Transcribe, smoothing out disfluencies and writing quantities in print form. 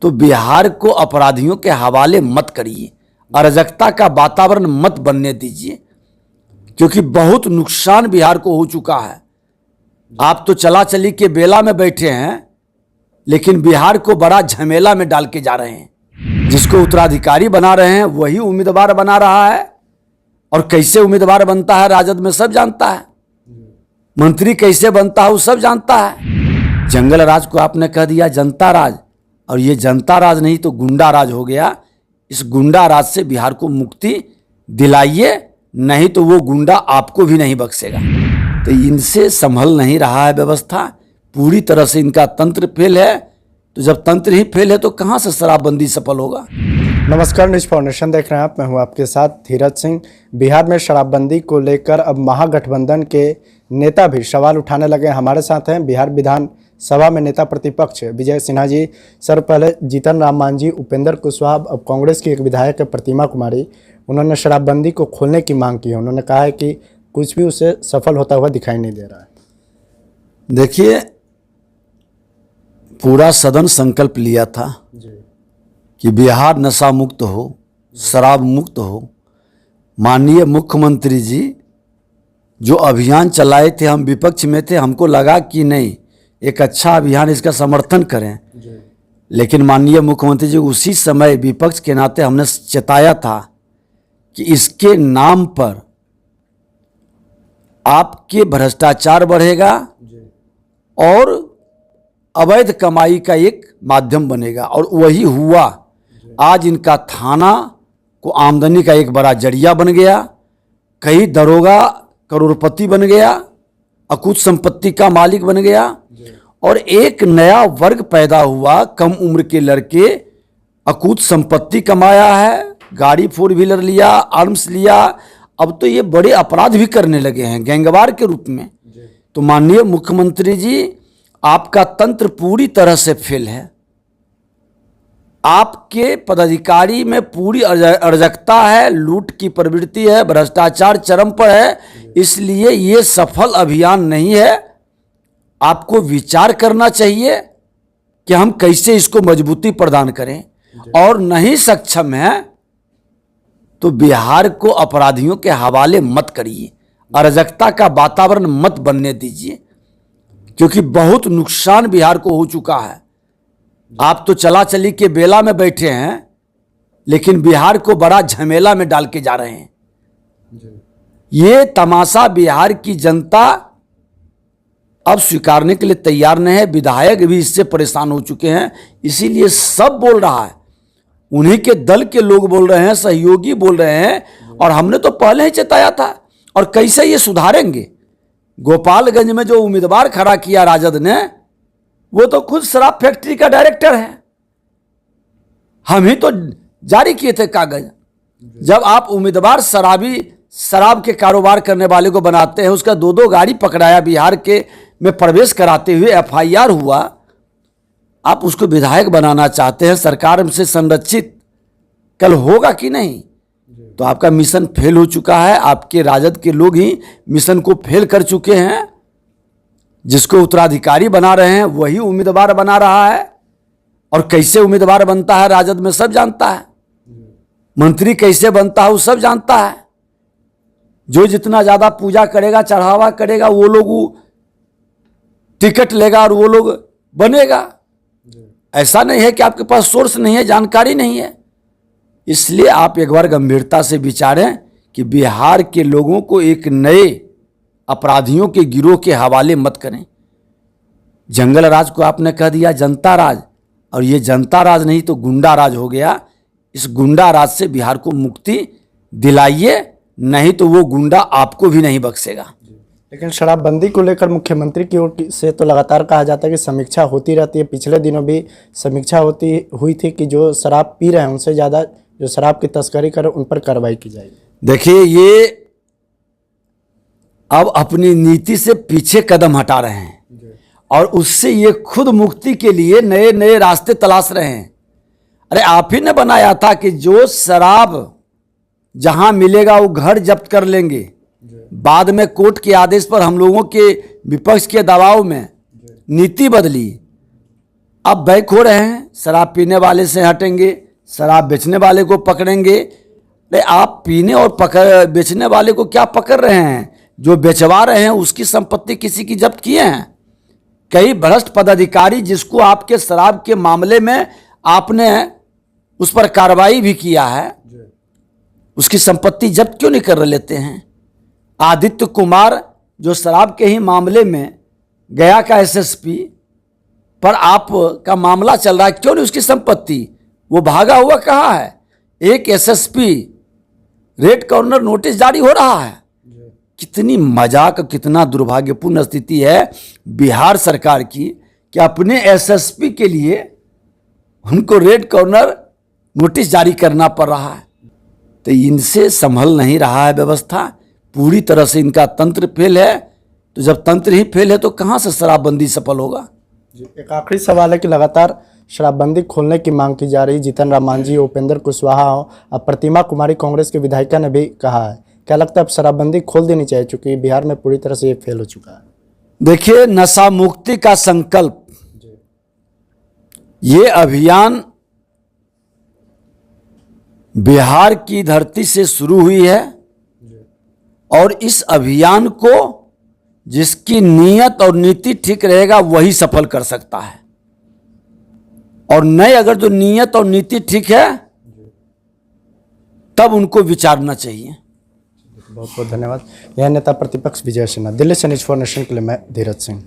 तो बिहार को अपराधियों के हवाले मत करिए, अराजकता का वातावरण मत बनने दीजिए, क्योंकि बहुत नुकसान बिहार को हो चुका है। आप तो चला चली के बेला में बैठे हैं, लेकिन बिहार को बड़ा झमेला में डाल के जा रहे हैं। जिसको उत्तराधिकारी बना रहे हैं वही उम्मीदवार बना रहा है, और कैसे उम्मीदवार बनता है राजद में सब जानता है, मंत्री कैसे बनता है वो सब जानता है। जंगल राज को आपने कह दिया जनता राज, और ये जनता राज नहीं तो गुंडा राज हो गया। इस गुंडा राज से बिहार को मुक्ति दिलाइए, नहीं तो वो गुंडा आपको भी नहीं बख्शेगा। तो इनसे संभल नहीं रहा है व्यवस्था, पूरी तरह से इनका तंत्र फेल है। तो जब तंत्र ही फेल है तो कहाँ से शराबबंदी सफल होगा। नमस्कार, न्यूज फाउंडेशन देख रहे हैं आप, मैं हूं आपके साथ धीरज सिंह। बिहार में शराबबंदी को लेकर अब महागठबंधन के नेता भी सवाल उठाने लगे। हमारे साथ हैं बिहार विधानसभा में नेता प्रतिपक्ष विजय सिन्हा जी। सर, पहले जीतन राम मांझी, उपेंद्र कुशवाहा, अब कांग्रेस की एक विधायक है प्रतिमा कुमारी, उन्होंने शराबबंदी को खोलने की मांग की है। उन्होंने कहा है कि कुछ भी उसे सफल होता हुआ दिखाई नहीं दे रहा है। देखिए, पूरा सदन संकल्प लिया था कि बिहार नशा मुक्त हो, शराब मुक्त हो। माननीय मुख्यमंत्री जी जो अभियान चलाए थे, हम विपक्ष में थे, हमको लगा कि नहीं एक अच्छा अभियान, इसका समर्थन करें। लेकिन माननीय मुख्यमंत्री जी उसी समय विपक्ष के नाते हमने चेताया था कि इसके नाम पर आपके भ्रष्टाचार बढ़ेगा और अवैध कमाई का एक माध्यम बनेगा, और वही हुआ। आज इनका थाना को आमदनी का एक बड़ा जरिया बन गया, कई दरोगा करोड़पति बन गया, अकुत संपत्ति का मालिक बन गया, और एक नया वर्ग पैदा हुआ। कम उम्र के लड़के अकुत संपत्ति कमाया है, गाड़ी 4 व्हीलर लिया, आर्म्स लिया, अब तो ये बड़े अपराध भी करने लगे हैं गैंगवार के रूप में। तो माननीय मुख्यमंत्री जी, आपका तंत्र पूरी तरह से फेल है। आपके पदाधिकारी में पूरी अराजकता है, लूट की प्रवृत्ति है, भ्रष्टाचार चरम पर है, इसलिए ये सफल अभियान नहीं है। आपको विचार करना चाहिए कि हम कैसे इसको मजबूती प्रदान करें, और नहीं सक्षम है तो बिहार को अपराधियों के हवाले मत करिए, अराजकता का वातावरण मत बनने दीजिए, क्योंकि बहुत नुकसान बिहार को हो चुका है। आप तो चला चली के बेला में बैठे हैं, लेकिन बिहार को बड़ा झमेला में डाल के जा रहे हैं। ये तमाशा बिहार की जनता अब स्वीकारने के लिए तैयार नहीं है। विधायक भी इससे परेशान हो चुके हैं, इसीलिए सब बोल रहा है, उन्हीं के दल के लोग बोल रहे हैं, सहयोगी बोल रहे हैं, और हमने तो पहले ही चेताया था। और कैसे ये सुधारेंगे। गोपालगंज में जो उम्मीदवार खड़ा किया राजद ने, वो तो खुद शराब फैक्ट्री का डायरेक्टर है। हम ही तो जारी किए थे कागज। जब आप उम्मीदवार शराब के कारोबार करने वाले को बनाते हैं, उसका 2-2 गाड़ी पकड़ाया, बिहार के में प्रवेश कराते हुए FIR हुआ, आप उसको विधायक बनाना चाहते हैं, सरकार से संरक्षित कल होगा कि नहीं। तो आपका मिशन फेल हो चुका है। आपके राजद के लोग ही मिशन को फेल कर चुके हैं। जिसको उत्तराधिकारी बना रहे हैं वही उम्मीदवार बना रहा है, और कैसे उम्मीदवार बनता है राजद में सब जानता है, मंत्री कैसे बनता है वो सब जानता है। जो जितना ज्यादा पूजा करेगा, चढ़ावा करेगा, वो लोग टिकट लेगा और वो लोग बनेगा। ऐसा नहीं है कि आपके पास सोर्स नहीं है, जानकारी नहीं है। इसलिए आप एक बार गंभीरता से विचारें कि बिहार के लोगों को एक नए अपराधियों के गिरोह के हवाले मत करें। जंगल राज को आपने कह दिया जनता राज, और ये जनता राज नहीं तो गुंडा राज हो गया। इस गुंडा राज से बिहार को मुक्ति दिलाइए, नहीं तो वो गुंडा आपको भी नहीं बख्शेगा। लेकिन शराबबंदी को लेकर मुख्यमंत्री की ओर से तो लगातार कहा जाता है कि समीक्षा होती रहती है। पिछले दिनों भी समीक्षा हुई थी कि जो शराब पी रहे हैं उनसे ज़्यादा जो शराब की तस्करी कर उन पर कार्रवाई की जाएगी। देखिए, ये अब अपनी नीति से पीछे कदम हटा रहे हैं, और उससे ये खुद मुक्ति के लिए नए नए रास्ते तलाश रहे हैं। अरे आप ही ने बनाया था कि जो शराब जहां मिलेगा वो घर जब्त कर लेंगे। बाद में कोर्ट के आदेश पर हम लोगों के विपक्ष के दबाव में नीति बदली। अब बैक हो रहे हैं, शराब पीने वाले से हटेंगे, शराब बेचने वाले को पकड़ेंगे। अरे आप पीने और बेचने वाले को क्या पकड़ रहे हैं? जो बेचवा रहे हैं उसकी संपत्ति किसी की जब्त किए हैं। कई भ्रष्ट पदाधिकारी जिसको आपके शराब के मामले में आपने उस पर कार्रवाई भी किया है, उसकी संपत्ति जब्त क्यों नहीं कर लेते हैं? आदित्य कुमार जो शराब के ही मामले में गया का एसएसपी पर आपका मामला चल रहा है, क्यों नहीं उसकी संपत्ति? वो भागा हुआ कहाँ है? एक एसएसपी रेड कॉर्नर नोटिस जारी हो रहा है। कितनी मजाक, कितना दुर्भाग्यपूर्ण स्थिति है बिहार सरकार की कि अपने एसएसपी के लिए उनको रेड कॉर्नर नोटिस जारी करना पड़ रहा है। तो इनसे संभल नहीं रहा है व्यवस्था, पूरी तरह से इनका तंत्र फेल है। तो जब तंत्र ही फेल है तो कहाँ से शराबबंदी सफल होगा? एक आखिरी सवाल है कि लगातार शराबबंदी खोलने की मांग की जा रही। जीतन राम मांझी, उपेंद्र कुशवाहा और प्रतिमा कुमारी कांग्रेस के विधायिका ने भी कहा है, क्या लगता है अब शराबबंदी खोल देनी चाहिए चूंकि बिहार में पूरी तरह से ये फेल हो चुका है? देखिए, नशा मुक्ति का संकल्प, ये अभियान बिहार की धरती से शुरू हुई है और इस अभियान को जिसकी नीयत और नीति ठीक रहेगा वही सफल कर सकता है। और नहीं, अगर जो नीयत और नीति ठीक है तब उनको विचारना चाहिए। बहुत बहुत धन्यवाद। यह नेता प्रतिपक्ष विजय सिन्हा। दिल्ली से न्यूज़ 4 नेशन के लिए मैं धीरज सिंह।